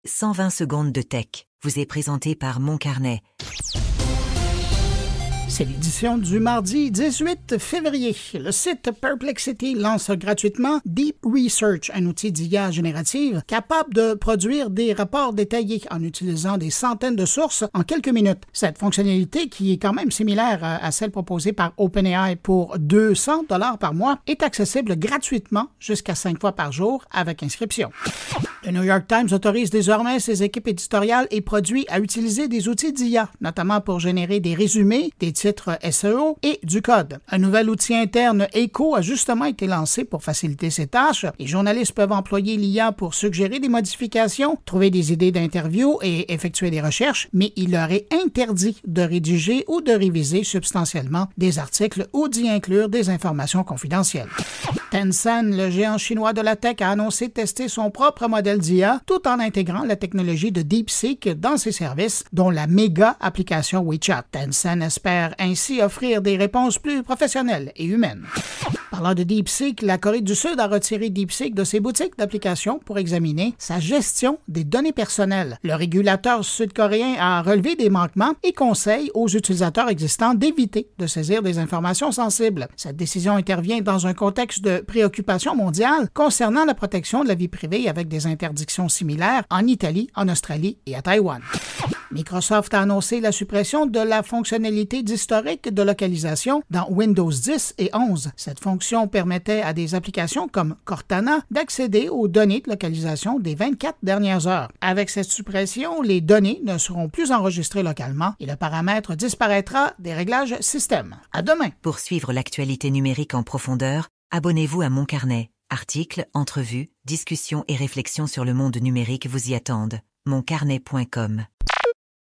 120 secondes de tech vous est présenté par Mon Carnet. C'est l'édition du mardi 18 février. Le site Perplexity lance gratuitement Deep Research, un outil d'IA générative capable de produire des rapports détaillés en utilisant des centaines de sources en quelques minutes. Cette fonctionnalité, qui est quand même similaire à celle proposée par OpenAI pour $200 par mois, est accessible gratuitement jusqu'à 5 fois par jour avec inscription. Le New York Times autorise désormais ses équipes éditoriales et produits à utiliser des outils d'IA, notamment pour générer des résumés, des titres SEO et du code. Un nouvel outil interne Echo a justement été lancé pour faciliter ces tâches. Les journalistes peuvent employer l'IA pour suggérer des modifications, trouver des idées d'interview et effectuer des recherches, mais il leur est interdit de rédiger ou de réviser substantiellement des articles ou d'y inclure des informations confidentielles. Tencent, le géant chinois de la tech, a annoncé tester son propre modèle d'IA tout en intégrant la technologie de DeepSeek dans ses services, dont la méga application WeChat. Tencent espère ainsi offrir des réponses plus professionnelles et humaines. Parlant de DeepSeek, la Corée du Sud a retiré DeepSeek de ses boutiques d'applications pour examiner sa gestion des données personnelles. Le régulateur sud-coréen a relevé des manquements et conseille aux utilisateurs existants d'éviter de saisir des informations sensibles. Cette décision intervient dans un contexte de préoccupation mondiale concernant la protection de la vie privée avec des interdictions similaires en Italie, en Australie et à Taïwan. Microsoft a annoncé la suppression de la fonctionnalité d'historique de localisation dans Windows 10 et 11. Cette fonction permettait à des applications comme Cortana d'accéder aux données de localisation des 24 dernières heures. Avec cette suppression, les données ne seront plus enregistrées localement et le paramètre disparaîtra des réglages système. À demain! Pour suivre l'actualité numérique en profondeur, abonnez-vous à Mon Carnet. Articles, entrevues, discussions et réflexions sur le monde numérique vous y attendent. moncarnet.com